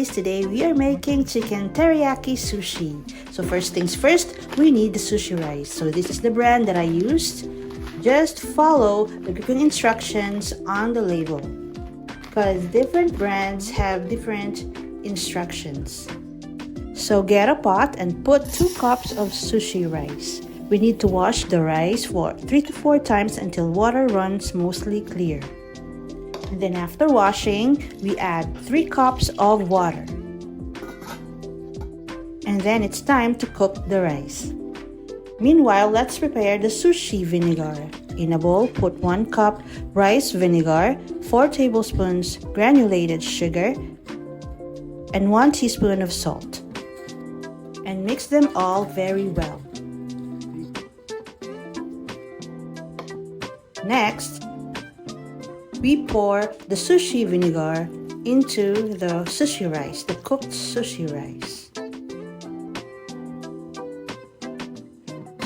foodies, today we are making chicken teriyaki sushi. So first things first, we need the sushi rice. So this is the brand that I used. Just follow the cooking instructions on the label because different brands have different instructions. So get a pot and put 2 cups of sushi rice. We need to wash the rice for 3 to 4 times until water runs mostly clear. And then after washing, we add 3 cups of water. And then it's time to cook the rice. Meanwhile, let's prepare the sushi vinegar. In a bowl, put 1 cup rice vinegar, 4 tablespoons granulated sugar, and 1 teaspoon of salt. And mix them all very well. Next, we pour the sushi vinegar into the sushi rice, the cooked sushi rice.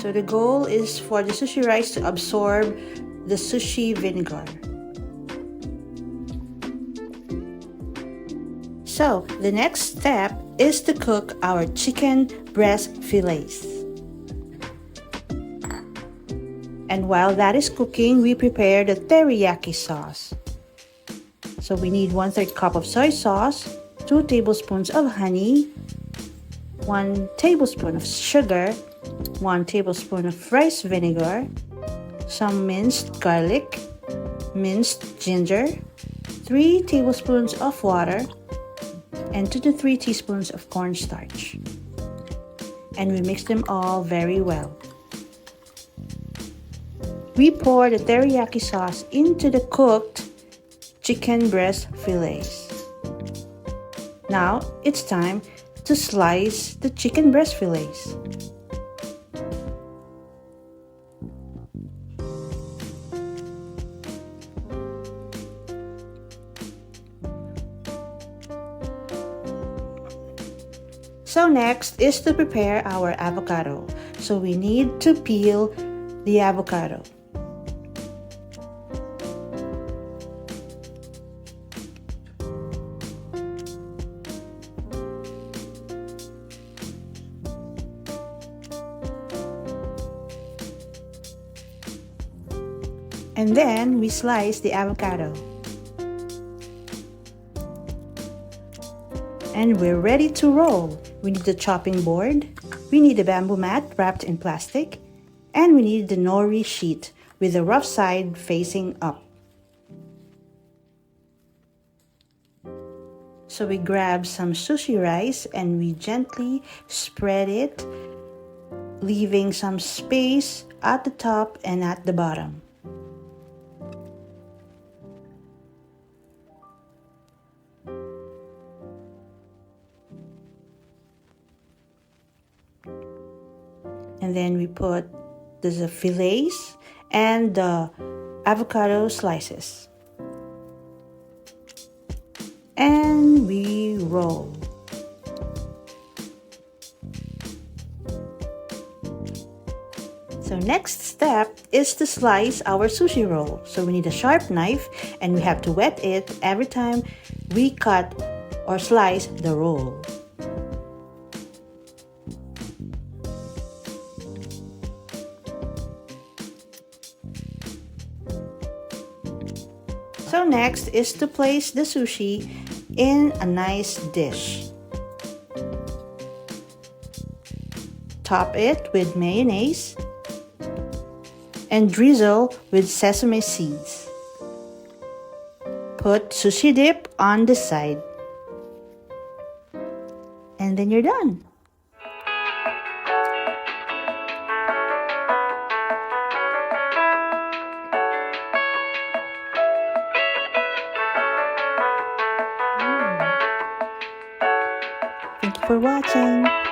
So the goal is for the sushi rice to absorb the sushi vinegar. So the next step is to cook our chicken breast fillets. And while that is cooking, we prepare the teriyaki sauce. So we need 1/3 cup of soy sauce, 2 tablespoons of honey, 1 tablespoon of sugar, 1 tablespoon of rice vinegar, some minced garlic, minced ginger, 3 tablespoons of water, and 2 to 3 teaspoons of cornstarch. And we mix them all very well. We pour the teriyaki sauce into the cooked chicken breast fillets. Now it's time to slice the chicken breast fillets. So next is to prepare our avocado. So we need to peel the avocado. And then we slice the avocado. And we're ready to roll. We need the chopping board, we need a bamboo mat wrapped in plastic, and we need the nori sheet with the rough side facing up. So we grab some sushi rice and we gently spread it, leaving some space at the top and at the bottom. And then we put the fillets and the avocado slices. And we roll. So next step is to slice our sushi roll. So we need a sharp knife and we have to wet it every time we cut or slice the roll. So next is to place the sushi in a nice dish. Top it with mayonnaise and drizzle with sesame seeds. Put sushi dip on the side. And then you're done. Thank you for watching.